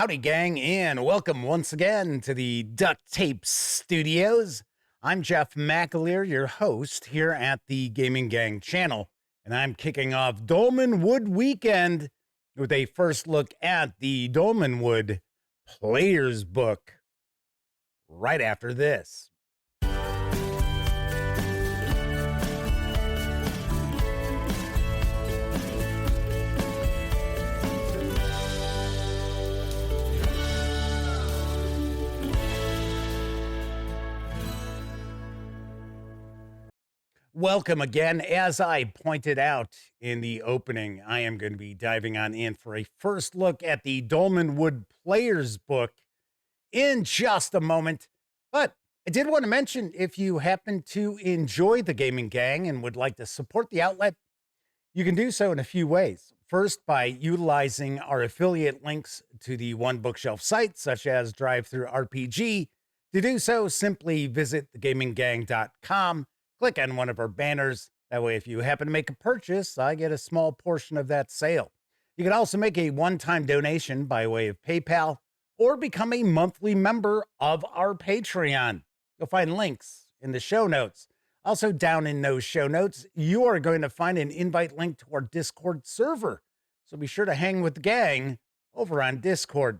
Howdy, gang, and welcome once again to the Duct Tape Studios. I'm Jeff McAleer, your host here at the Gaming Gang channel, and I'm kicking off Dolmenwood weekend with a first look at the Dolmenwood Player's Book right after this. Welcome again. As I pointed out in the opening, I am going to be diving on in for a first look at the Dolmenwood Player's Book in just a moment. But I did want to mention, if you happen to enjoy the Gaming Gang and would like to support the outlet, you can do so in a few ways. First, by utilizing our affiliate links to the One Bookshelf site, such as DriveThruRPG. To do so, simply visit thegaminggang.com. Click on one of our banners. That way, if you happen to make a purchase, I get a small portion of that sale. You can also make a one-time donation by way of PayPal or become a monthly member of our Patreon. You'll find links in the show notes. Also, down in those show notes, you are going to find an invite link to our Discord server. So be sure to hang with the gang over on Discord.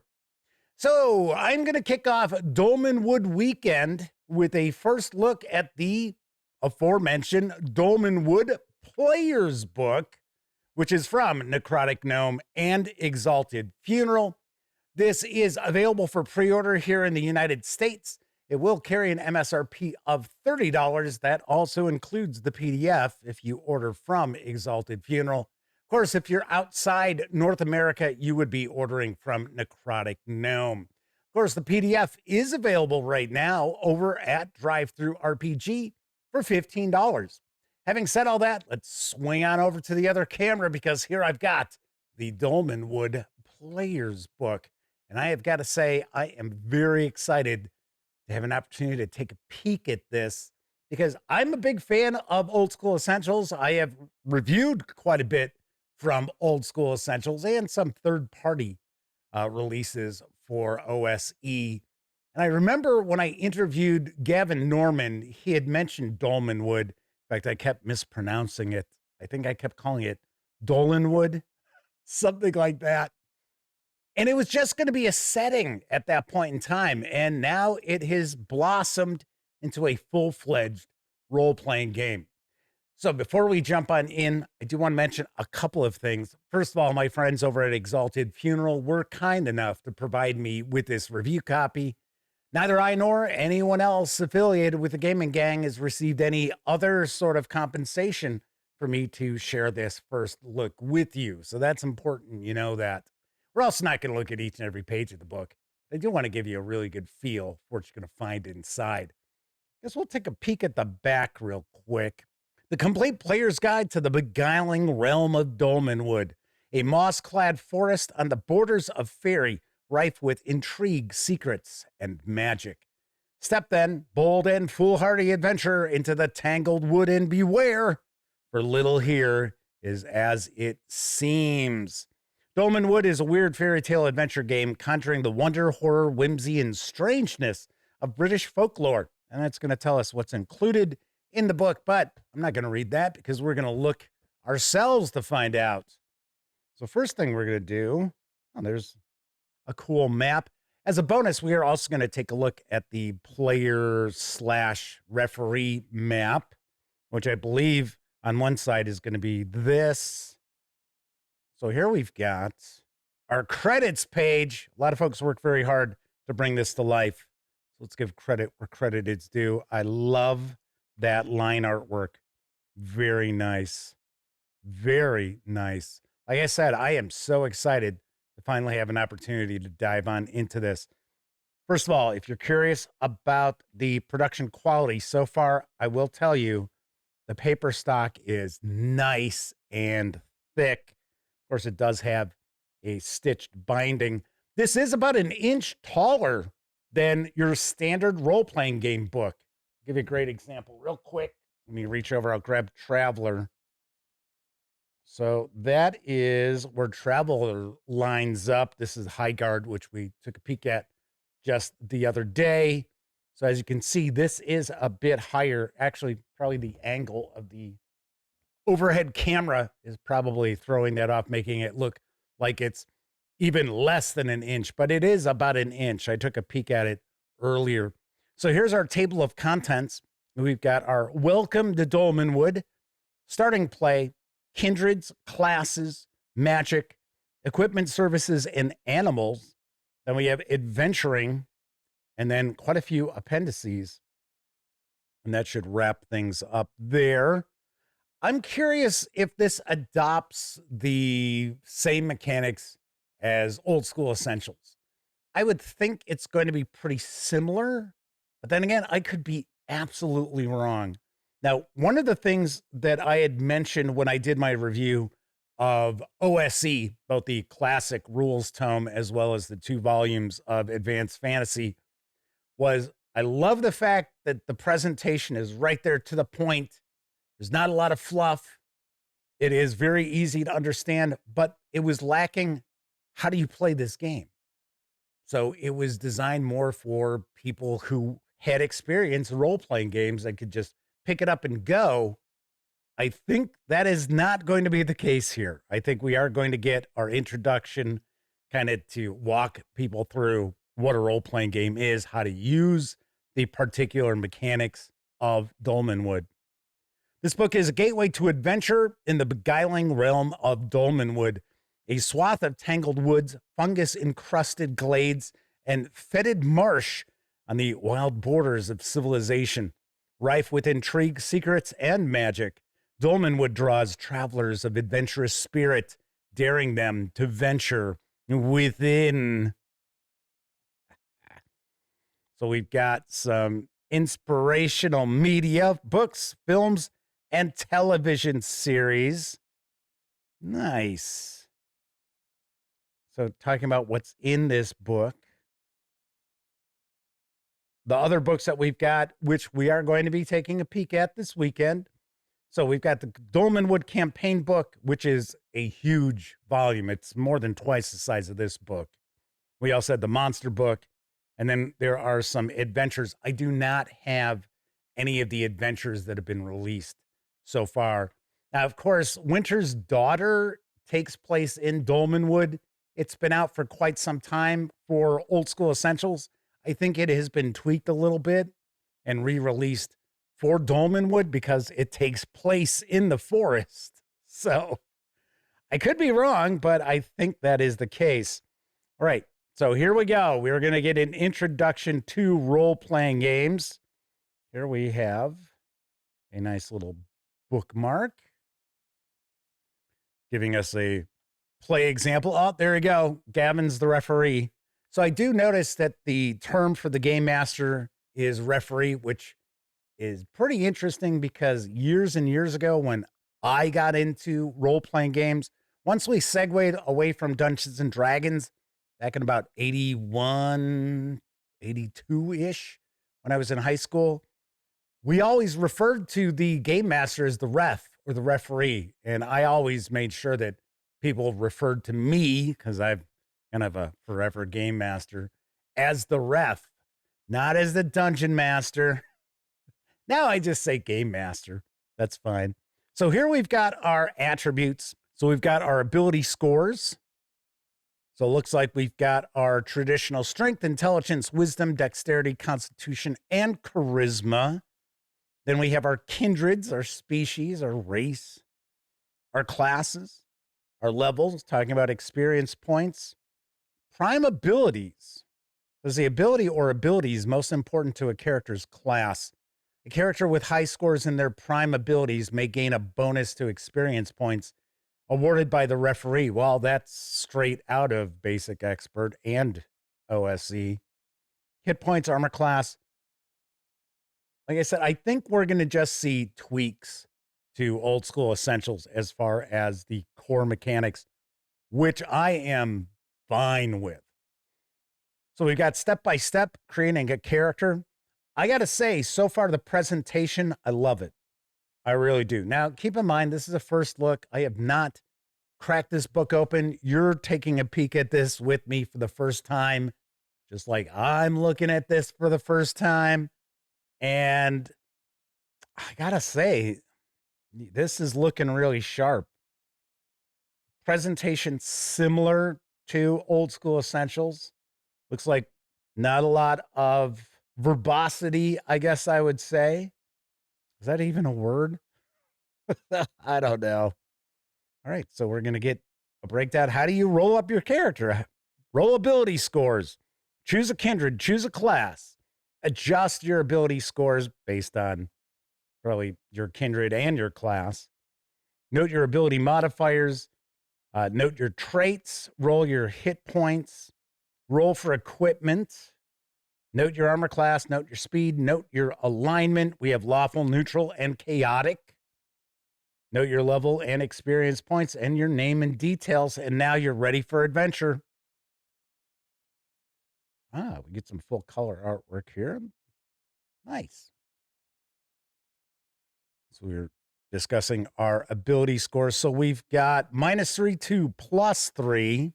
So I'm going to kick off Dolmenwood weekend with a first look at the aforementioned Dolmenwood Player's Book, which is from Necrotic, Gnome, and Exalted Funeral. This is available for pre-order here in the United States. It will carry an MSRP of $30. That also includes the PDF if you order from Exalted Funeral. Of course, if you're outside North America, you would be ordering from Necrotic Gnome. Of course, the PDF is available right now over at DriveThruRPG for $15. Having said all that, let's swing on over to the other camera, because here I've got the Dolmenwood Player's Book. And I have got to say, I am very excited to have an opportunity to take a peek at this, because I'm a big fan of Old School Essentials. I have reviewed quite a bit from Old School Essentials and some third-party releases for OSE. And I remember when I interviewed Gavin Norman, he had mentioned Dolmenwood. In fact, I kept mispronouncing it. I think I kept calling it Dolanwood, something like that. And it was just going to be a setting at that point in time. And now it has blossomed into a full-fledged role-playing game. So before we jump on in, I do want to mention a couple of things. First of all, my friends over at Exalted Funeral were kind enough to provide me with this review copy. Neither I nor anyone else affiliated with the Gaming Gang has received any other sort of compensation for me to share this first look with you. So that's important, you know that. We're also not going to look at each and every page of the book. I do want to give you a really good feel for what you're going to find inside. Guess we'll take a peek at the back real quick. The Complete Player's Guide to the Beguiling Realm of Dolmenwood, a moss-clad forest on the borders of Fairy, rife with intrigue, secrets, and magic. Step then, bold and foolhardy adventure into the tangled wood, and beware, for little here is as it seems. Dolmenwood is a weird fairy tale adventure game conjuring the wonder, horror, whimsy, and strangeness of British folklore. And that's going to tell us what's included in the book, but I'm not going to read that because we're going to look ourselves to find out. So first thing we're going to do, there's a cool map. As a bonus, we are also going to take a look at the player/referee map, which I believe on one side is going to be this. So here we've got our credits page. A lot of folks work very hard to bring this to life. So let's give credit where credit is due. I love that line artwork. Very nice. Very nice. Like I said, I am so excited to finally have an opportunity to dive on into this. First of all, if you're curious about the production quality so far, I will tell you the paper stock is nice and thick. Of course, it does have a stitched binding. This is about an inch taller than your standard role-playing game book. I'll give you a great example real quick. Let me reach over. I'll grab Traveler. So that is where Traveler lines up. This is High Guard, which we took a peek at just the other day. So as you can see, this is a bit higher. Actually, probably the angle of the overhead camera is probably throwing that off, making it look like it's even less than an inch, but it is about an inch. I took a peek at it earlier. So here's our table of contents. We've got our Welcome to Dolmenwood, starting play, kindreds, classes, magic, equipment, services, and animals. Then we have adventuring, and then quite a few appendices. And that should wrap things up there. I'm curious if this adopts the same mechanics as Old School Essentials. I would think it's going to be pretty similar, but then again, I could be absolutely wrong. Now, one of the things that I had mentioned when I did my review of OSE, both the classic rules tome as well as the 2 volumes of Advanced Fantasy, was I love the fact that the presentation is right there to the point. There's not a lot of fluff. It is very easy to understand, but it was lacking. How do you play this game? So it was designed more for people who had experience role-playing games that could just pick it up and go. I think that is not going to be the case here. I think we are going to get our introduction kind of to walk people through what a role-playing game is, how to use the particular mechanics of Dolmenwood. This book is a gateway to adventure in the beguiling realm of Dolmenwood, a swath of tangled woods, fungus-encrusted glades, and fetid marsh on the wild borders of civilization. Rife with intrigue, secrets, and magic, Dolmenwood draws travelers of adventurous spirit, daring them to venture within. So we've got some inspirational media, books, films, and television series. Nice. So talking about what's in this book. The other books that we've got, which we are going to be taking a peek at this weekend. So we've got the Dolmenwood campaign book, which is a huge volume. It's more than twice the size of this book. We also had the monster book. And then there are some adventures. I do not have any of the adventures that have been released so far. Now, of course, Winter's Daughter takes place in Dolmenwood. It's been out for quite some time for Old School Essentials. I think it has been tweaked a little bit and re-released for Dolmenwood because it takes place in the forest. So I could be wrong, but I think that is the case. All right. So here we go. We're going to get an introduction to role-playing games. Here we have a nice little bookmark giving us a play example. Oh, there we go. Gavin's the referee. So I do notice that the term for the game master is referee, which is pretty interesting because years and years ago when I got into role-playing games, once we segued away from Dungeons and Dragons, back in about 81, 82-ish, when I was in high school, we always referred to the game master as the ref or the referee. And I always made sure that people referred to me, because I'm kind of a forever game master, as the ref, not as the dungeon master. Now I just say game master. That's fine. So here we've got our attributes. So we've got our ability scores. So it looks like we've got our traditional strength, intelligence, wisdom, dexterity, constitution, and charisma. Then we have our kindreds, our species, our race, our classes, our levels, talking about experience points. Prime abilities. Is the ability or abilities most important to a character's class? A character with high scores in their prime abilities may gain a bonus to experience points awarded by the referee. Well, that's straight out of Basic Expert and OSE. Hit points, armor class. Like I said, I think we're going to just see tweaks to Old School Essentials as far as the core mechanics, which I am fine with. So we've got step-by-step creating a character. I got to say, so far the presentation, I love it. I really do. Now, keep in mind, this is a first look. I have not crack this book open. You're taking a peek at this with me for the first time, just like I'm looking at this for the first time. And I gotta say, this is looking really sharp. Presentation similar to Old School Essentials. Looks like not a lot of verbosity, I guess I would say. Is that even a word? I don't know. All right, so we're going to get a breakdown. How do you roll up your character? Roll ability scores. Choose a kindred, choose a class. Adjust your ability scores based on probably your kindred and your class. Note your ability modifiers. Note your traits. Roll your hit points. Roll for equipment. Note your armor class. Note your speed. Note your alignment. We have lawful, neutral, and chaotic. Note your level and experience points and your name and details. And now you're ready for adventure. We get some full color artwork here. Nice. So we're discussing our ability scores. So we've got -3 to +3.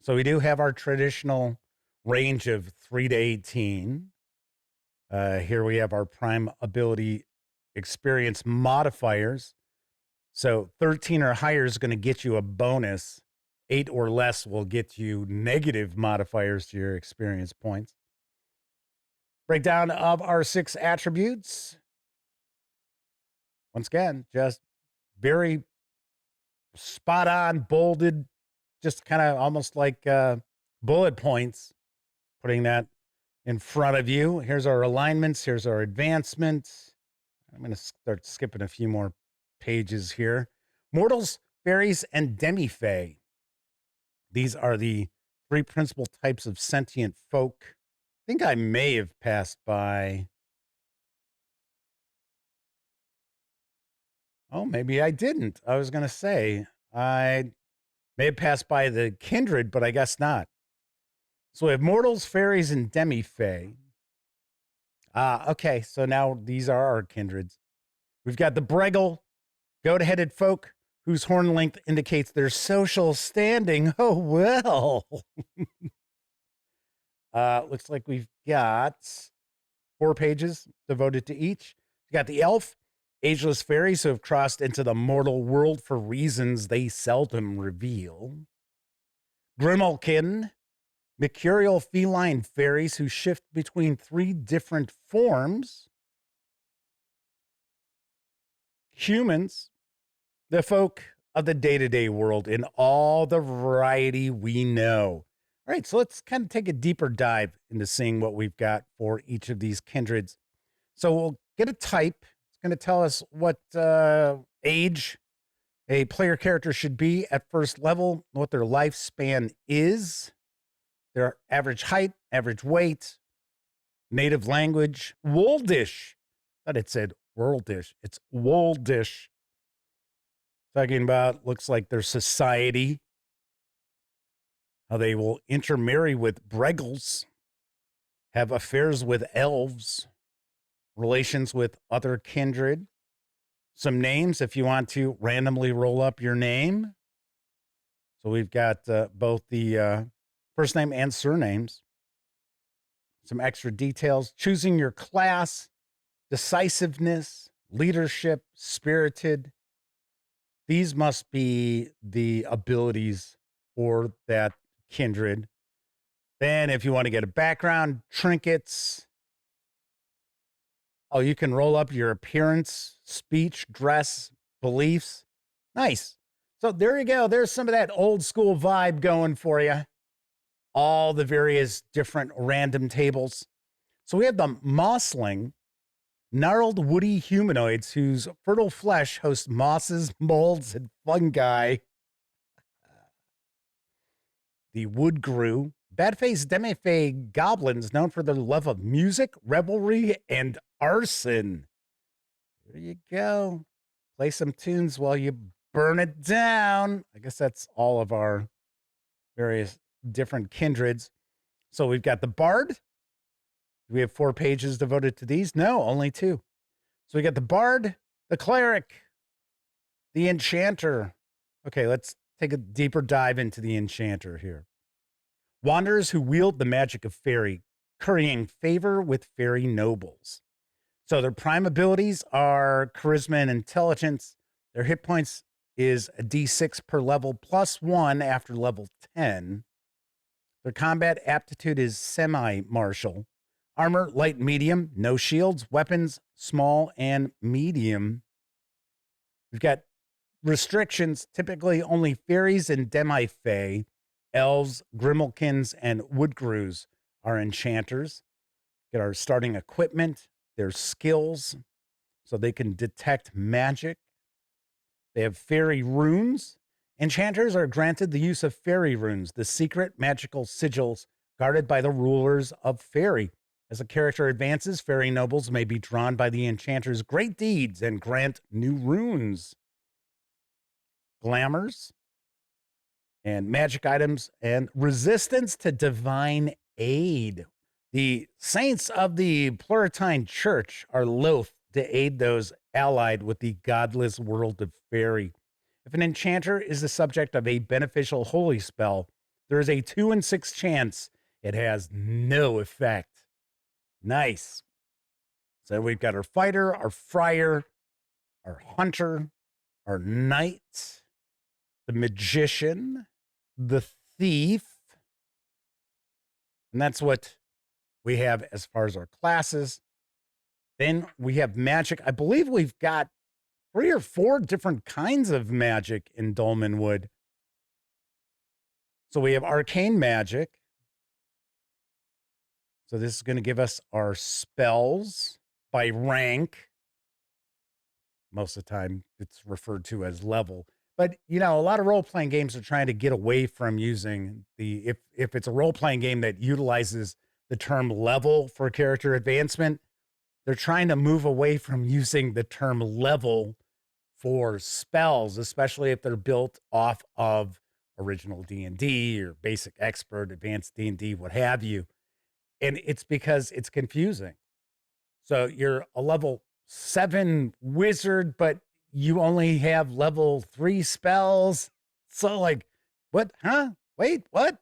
So we do have our traditional range of 3 to 18. Here we have our prime ability experience modifiers. So 13 or higher is going to get you a bonus. 8 or less will get you negative modifiers to your experience points. Breakdown of our 6 attributes. Once again, just very spot on, bolded, just kind of almost like bullet points, putting that in front of you. Here's our alignments. Here's our advancements. I'm going to start skipping a few more pages here. Mortals, fairies, and demi-fae. These are the 3 principal types of sentient folk. I think I may have passed by. Oh, maybe I didn't. I was going to say I may have passed by the kindred, but I guess not. So we have mortals, fairies, and demi-fae. Okay, so now these are our kindreds. We've got the Breggle, goat-headed folk, whose horn length indicates their social standing. Oh, well. Looks like we've got 4 pages devoted to each. We've got the elf, ageless fairies who have crossed into the mortal world for reasons they seldom reveal. Grimalkin, mercurial feline fairies who shift between 3 different forms. Humans, the folk of the day-to-day world in all the variety we know. All right, so let's kind of take a deeper dive into seeing what we've got for each of these kindreds. So we'll get a type. It's going to tell us what age a player character should be at first level, what their lifespan is, their average height, average weight, native language, Woldish. I thought it said worldish. It's Woldish. Talking about, looks like their society, how they will intermarry with Breggles, have affairs with elves, relations with other kindred, some names if you want to randomly roll up your name. So we've got both the first name and surnames, some extra details, choosing your class, decisiveness, leadership, spirited. These must be the abilities for that kindred. Then if you want to get a background, trinkets. Oh, you can roll up your appearance, speech, dress, beliefs. Nice. So there you go. There's some of that old school vibe going for you. All the various different random tables. So we have the mossling, gnarled woody humanoids whose fertile flesh hosts mosses, molds, and fungi. The woodgrue, bad-faced demi-fae goblins known for their love of music, revelry, and arson. There you go. Play some tunes while you burn it down. I guess that's all of our various different kindreds. So we've got the bard. Do we have 4 pages devoted to these? No, only 2. So we got the bard, the cleric, the enchanter. Okay, let's take a deeper dive into the enchanter here. Wanderers who wield the magic of fairy, currying favor with fairy nobles. So their prime abilities are charisma and intelligence. Their hit points is a d6 per level plus 1 after level 10. Their combat aptitude is semi-martial. Armor, light, medium, no shields. Weapons, small and medium. We've got restrictions, typically only fairies and demi-fae, elves, grimalkins, and woodgrus are enchanters. Get our starting equipment, their skills, so they can detect magic. They have fairy runes. Enchanters are granted the use of fairy runes, the secret magical sigils guarded by the rulers of fairy. As a character advances, fairy nobles may be drawn by the enchanter's great deeds and grant new runes. Glamours and magic items and resistance to divine aid. The saints of the Pluralitine Church are loath to aid those allied with the godless world of fairy. If an enchanter is the subject of a beneficial holy spell, there is a 2 in 6 chance it has no effect. Nice. So we've got our fighter, our friar, our hunter, our knight, the magician, the thief. And that's what we have as far as our classes. Then we have magic. I believe we've got 3 or 4 different kinds of magic in Dolmenwood. So we have arcane magic. So this is going to give us our spells by rank. Most of the time it's referred to as level. But, you know, a lot of role-playing games are trying to get away from using the, if it's a role-playing game that utilizes the term level for character advancement, they're trying to move away from using the term level for spells, especially if they're built off of original D&D or basic expert, advanced D&D, what have you. And it's because it's confusing. So you're a level 7 wizard, but you only have level 3 spells. So like, what? Huh? Wait, what?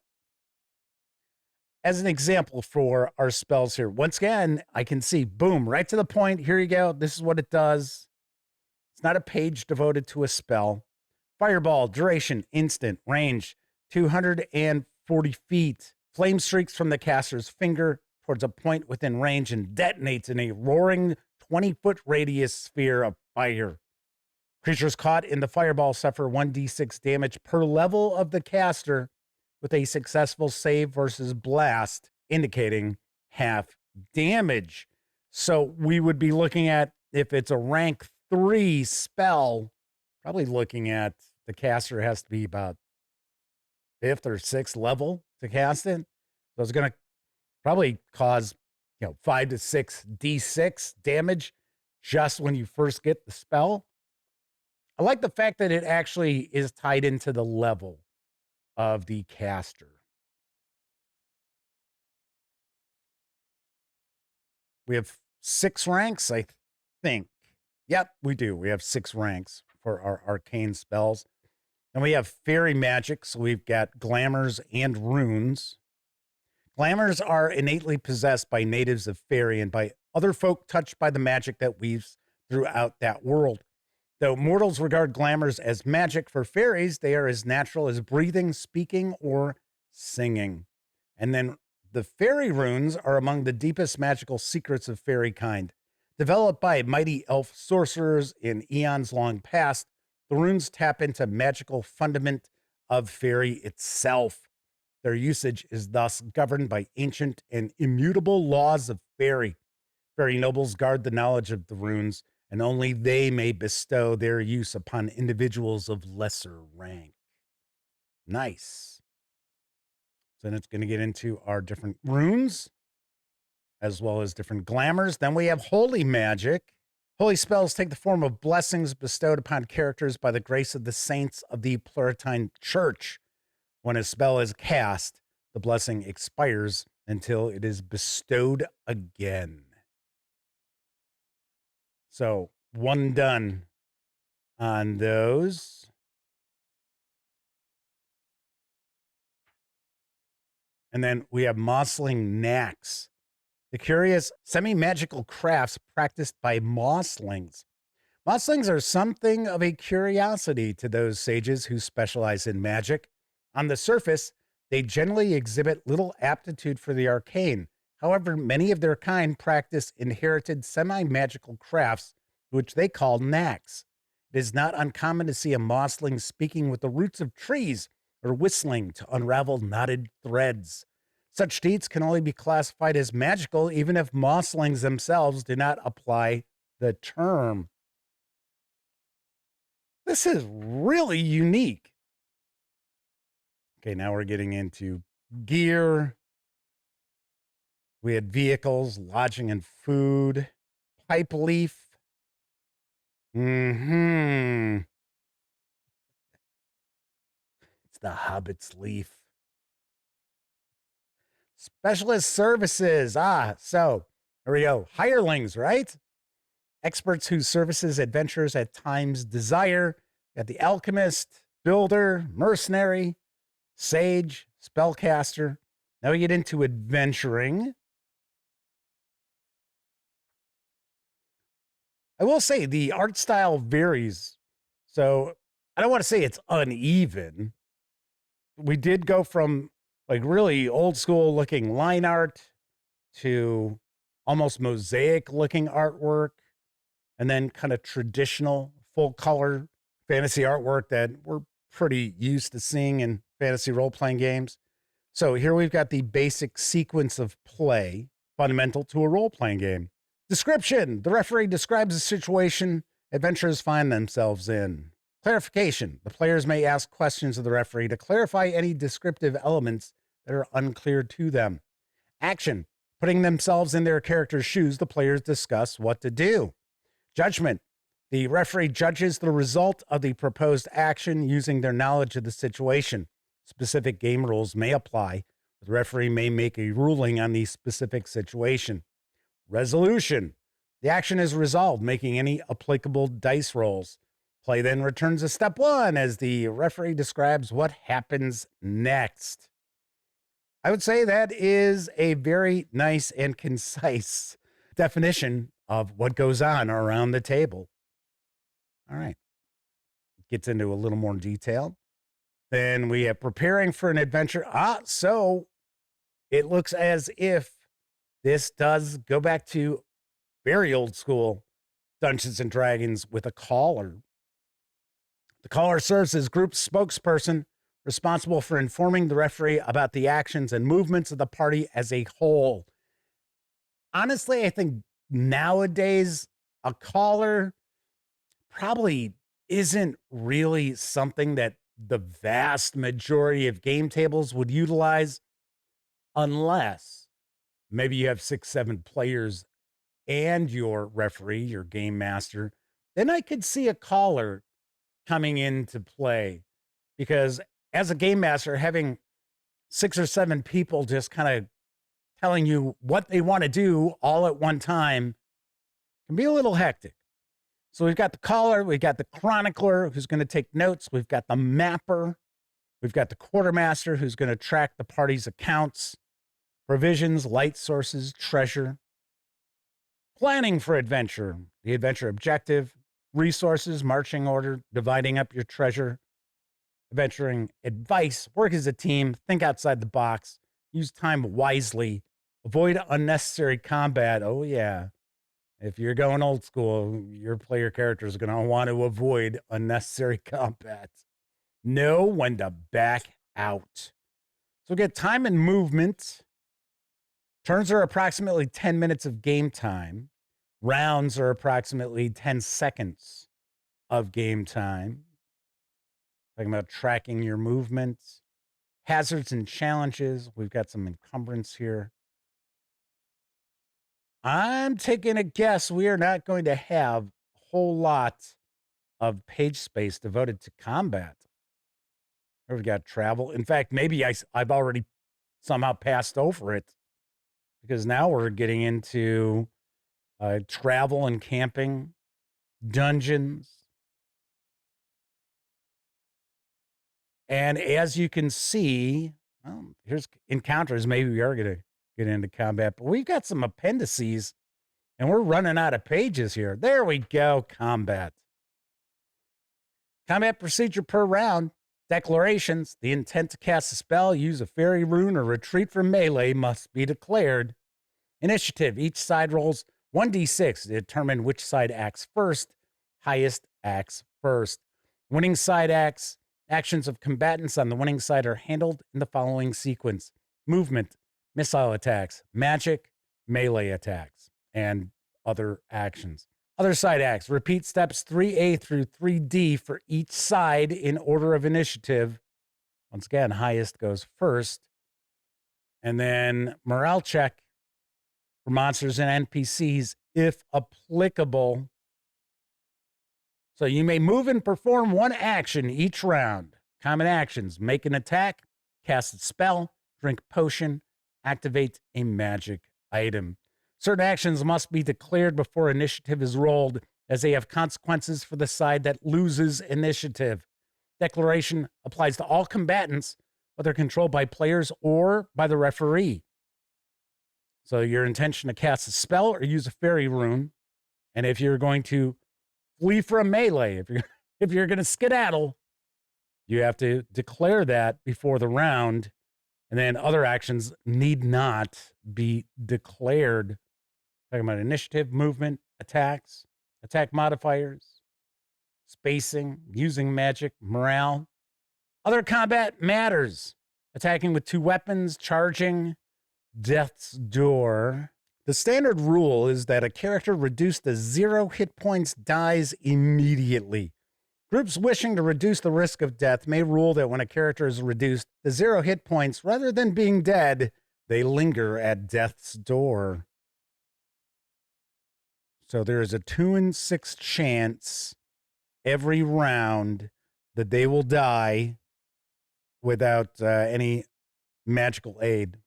As an example for our spells here, once again, I can see, boom, right to the point. Here you go. This is what it does. It's not a page devoted to a spell. Fireball, duration, instant, range, 240 feet. Flame streaks from the caster's finger towards a point within range and detonates in a roaring 20-foot radius sphere of fire. Creatures caught in the fireball suffer 1d6 damage per level of the caster with a successful save versus blast, indicating half damage. So we would be looking at, if it's a rank 3 spell, probably looking at the caster has to be about 5th or 6th level to cast it. So it's going to probably cause, 5 to 6 d6 damage just when you first get the spell. I like the fact that it actually is tied into the level of the caster. We have 6 ranks, I think. Yep, we do. We have 6 ranks for our arcane spells. And we have fairy magic, so we've got glamours and runes. Glamours are innately possessed by natives of fairy and by other folk touched by the magic that weaves throughout that world. Though mortals regard glamours as magic, for fairies, they are as natural as breathing, speaking, or singing. And then the fairy runes are among the deepest magical secrets of fairy kind. Developed by mighty elf sorcerers in eons long past, the runes tap into magical fundament of fairy itself. Their usage is thus governed by ancient and immutable laws of fairy. Fairy nobles guard the knowledge of the runes, and only they may bestow their use upon individuals of lesser rank. Nice. So then it's going to get into our different runes, as well as different glamours. Then we have holy magic. Holy spells take the form of blessings bestowed upon characters by the grace of the saints of the Pluralitine Church. When a spell is cast, the blessing expires until it is bestowed again. So, one done on those. And then we have mossling knacks, the curious semi-magical crafts practiced by mosslings. Mosslings are something of a curiosity to those sages who specialize in magic. On the surface, they generally exhibit little aptitude for the arcane. However, many of their kind practice inherited semi-magical crafts, which they call knacks. It is not uncommon to see a mossling speaking with the roots of trees or whistling to unravel knotted threads. Such deeds can only be classified as magical even if mosslings themselves do not apply the term. This is really unique. Okay, now we're getting into gear. We had vehicles, lodging and food, pipe leaf. It's the Hobbit's leaf. Specialist services. So here we go. Hirelings, right? Experts whose services adventurers at times desire. Got the alchemist, builder, mercenary, sage, spellcaster. Now we get into adventuring. I will say the art style varies. So I don't want to say it's uneven. We did go from like really old school looking line art to almost mosaic looking artwork, and then kind of traditional full color fantasy artwork that we're pretty used to seeing in fantasy role playing games. So here we've got the basic sequence of play fundamental to a role playing game. Description: the referee describes the situation adventurers find themselves in. Clarification: the players may ask questions of the referee to clarify any descriptive elements that are unclear to them. Action: putting themselves in their character's shoes, the players discuss what to do. Judgment: the referee judges the result of the proposed action using their knowledge of the situation. Specific game rules may apply. The referee may make a ruling on the specific situation. Resolution: the action is resolved, making any applicable dice rolls. Play then returns to step one as the referee describes what happens next. I would say that is a very nice and concise definition of what goes on around the table. All right. Gets into a little more detail. Then we have preparing for an adventure. So it looks as if this does go back to very old school Dungeons and Dragons with a caller. The caller serves as group spokesperson, responsible for informing the referee about the actions and movements of the party as a whole. Honestly, I think nowadays a caller probably isn't really something that the vast majority of game tables would utilize, unless maybe you have 6, 7 players and your referee, your game master. Then I could see a caller coming into play, because as a game master, having 6 or 7 people just kind of telling you what they want to do all at one time can be a little hectic. So we've got the caller, we've got the chronicler who's going to take notes, we've got the mapper, we've got the quartermaster who's going to track the party's accounts, provisions, light sources, treasure. Planning for adventure, the adventure objective, resources, marching order, dividing up your treasure. Adventuring advice: work as a team, think outside the box, use time wisely, avoid unnecessary combat. Oh, yeah. If you're going old school, your player character is going to want to avoid unnecessary combat. Know when to back out. So get time and movement. Turns are approximately 10 minutes of game time. Rounds are approximately 10 seconds of game time. Talking about tracking your movements. Hazards and challenges. We've got some encumbrance here. I'm taking a guess we are not going to have a whole lot of page space devoted to combat. We've got travel. In fact, maybe I've already somehow passed over it, because now we're getting into travel and camping, dungeons. And as you can see, here's encounters. Maybe we are going to get into combat, but we've got some appendices and we're running out of pages here. There we go. Combat. Combat procedure per round. Declarations. The intent to cast a spell, use a fairy rune, or retreat from melee must be declared. Initiative. Each side rolls 1d6 to determine which side acts first. Highest acts first. Winning side acts. Actions of combatants on the winning side are handled in the following sequence: movement, missile attacks, magic, melee attacks, and other actions. Other side acts. Repeat steps 3A through 3D for each side in order of initiative. Once again, highest goes first. And then morale check for monsters and NPCs, if applicable. So you may move and perform one action each round. Common actions: make an attack, cast a spell, drink potion, activate a magic item. Certain actions must be declared before initiative is rolled, as they have consequences for the side that loses initiative. Declaration applies to all combatants, whether controlled by players or by the referee. So your intention to cast a spell or use a fairy rune, and if you're going to flee from melee, if you're going to skedaddle, you have to declare that before the round, and then other actions need not be declared. Talking about initiative, movement, attacks, attack modifiers, spacing, using magic, morale. Other combat matters: attacking with 2 weapons, charging, death's door. The standard rule is that a character reduced to 0 hit points dies immediately. Groups wishing to reduce the risk of death may rule that when a character is reduced to 0 hit points, rather than being dead, they linger at death's door. So there is a 2 in 6 chance every round that they will die without any magical aid.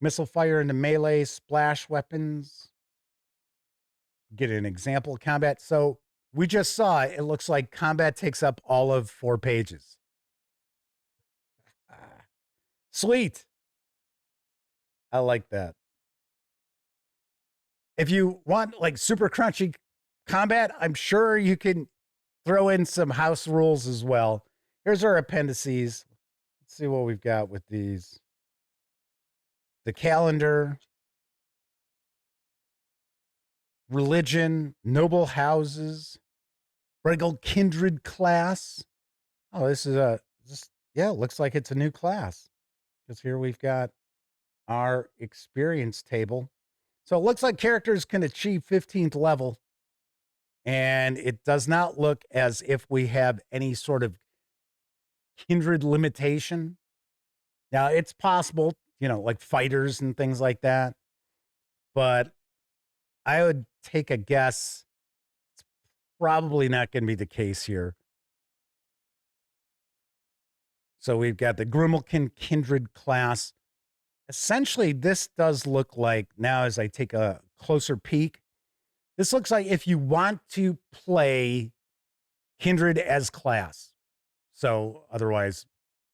Missile fire into melee, splash weapons. Get an example of combat. So we just saw, it looks like combat takes up all of 4 pages. Sweet. I like that. If you want like super crunchy combat, I'm sure you can throw in some house rules as well. Here's our appendices. Let's see what we've got with these. The calendar, religion, noble houses, regal kindred class. Oh, this is yeah, looks like it's a new class. Because here we've got our experience table. So it looks like characters can achieve 15th level. And it does not look as if we have any sort of kindred limitation. Now, it's possible, like fighters and things like that. But I would take a guess it's probably not going to be the case here. So we've got the Grimalkin kindred class. Essentially, this does look like, now as I take a closer peek, this looks like if you want to play kindred as class, so otherwise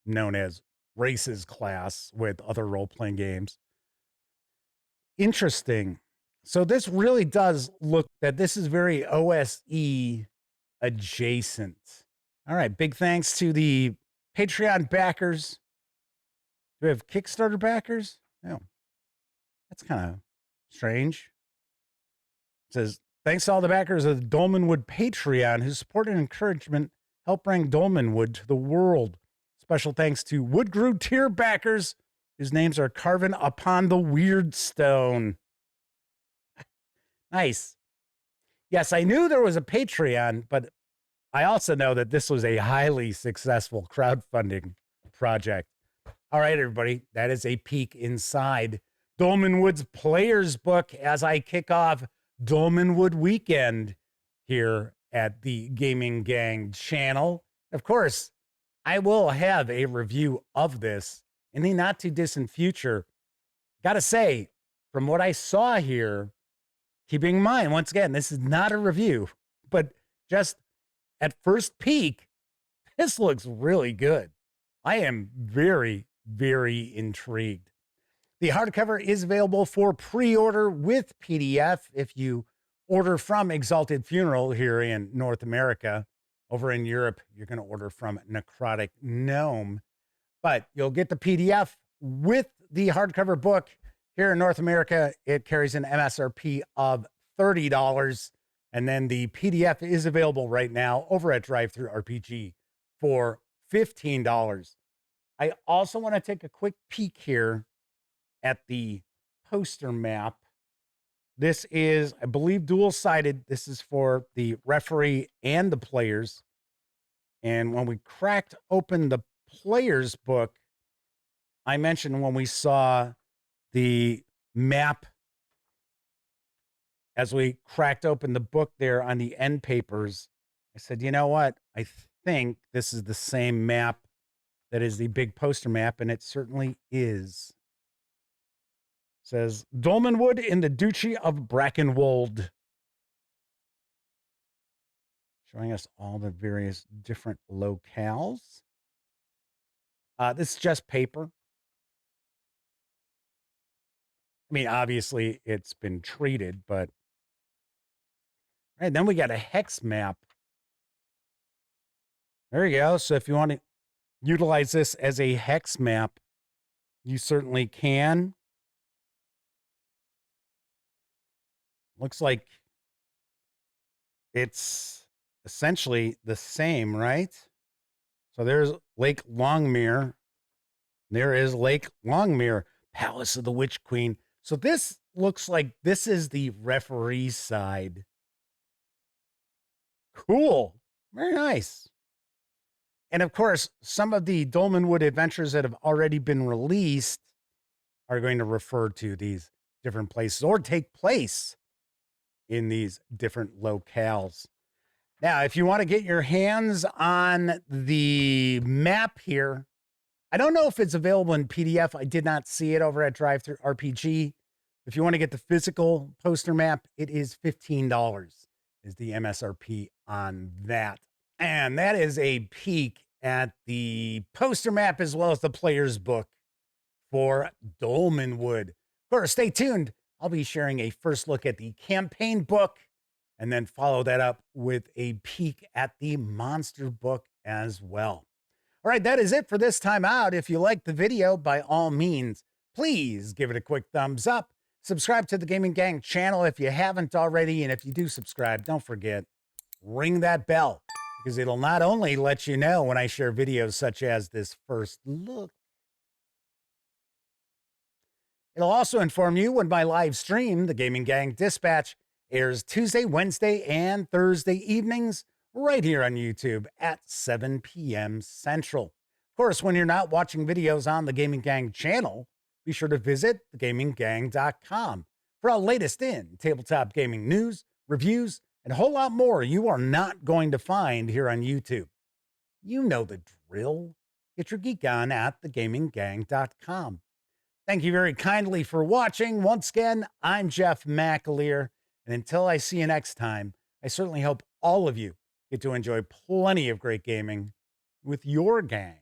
known as races class with other role-playing games. Interesting. So this really does look that this is very OSE adjacent. All right, big thanks to the Patreon backers. Do we have Kickstarter backers? No. That's kind of strange. It says, thanks to all the backers of the Dolmenwood Patreon whose support and encouragement help bring Dolmenwood to the world. Special thanks to Woodgrew tier backers whose names are carven upon the weird stone. Nice. Yes, I knew there was a Patreon, but I also know that this was a highly successful crowdfunding project. All right, everybody, that is a peek inside Dolmenwood's Player's Book as I kick off Dolmenwood Weekend here at the Gaming Gang channel. Of course, I will have a review of this in the not too distant future. Gotta say, from what I saw here, keeping in mind, once again, this is not a review, but just at first peek, this looks really good. I am very, very intrigued. The hardcover is available for pre-order with PDF if you order from Exalted Funeral here in North America. Over in Europe, you're going to order from Necrotic Gnome. But you'll get the PDF with the hardcover book. Here in North America, it carries an MSRP of $30. And then the PDF is available right now over at DriveThruRPG for $15. I also want to take a quick peek here at the poster map. This is, I believe, dual-sided. This is for the referee and the players. And when we cracked open the player's book, I mentioned when we saw the map, as we cracked open the book there on the end papers, I said, you know what? I think this is the same map that is the big poster map, and it certainly is. It says, Dolmenwood in the Duchy of Brackenwold. Showing us all the various different locales. This is just paper. I mean, obviously, it's been treated, but... All right, then we got a hex map. There you go. So if you want to utilize this as a hex map, you certainly can. Looks like it's essentially the same, right? So there's Lake Longmere. There is Lake Longmere, Palace of the Witch Queen. So this looks like this is the referee side. Cool. Very nice. And of course, some of the Dolmenwood adventures that have already been released are going to refer to these different places or take place in these different locales. Now, if you want to get your hands on the map here, I don't know if it's available in PDF. I did not see it over at DriveThruRPG. If you want to get the physical poster map, it is $15 is the MSRP on that. And that is a peek at the poster map as well as the player's book for Dolmenwood. Of course, stay tuned. I'll be sharing a first look at the campaign book and then follow that up with a peek at the monster book as well. All right, that is it for this time out. If you liked the video, by all means, please give it a quick thumbs up. Subscribe to the Gaming Gang channel if you haven't already. And if you do subscribe, don't forget, ring that bell, because it'll not only let you know when I share videos such as this first look, it'll also inform you when my live stream, the Gaming Gang Dispatch, airs Tuesday, Wednesday, and Thursday evenings right here on YouTube at 7 p.m. Central. Of course, when you're not watching videos on the Gaming Gang channel, be sure to visit thegaminggang.com for our latest in tabletop gaming news, reviews, and a whole lot more you are not going to find here on YouTube. You know the drill. Get your geek on at thegaminggang.com. Thank you very kindly for watching. Once again, I'm Jeff McAleer, and until I see you next time, I certainly hope all of you get to enjoy plenty of great gaming with your gang.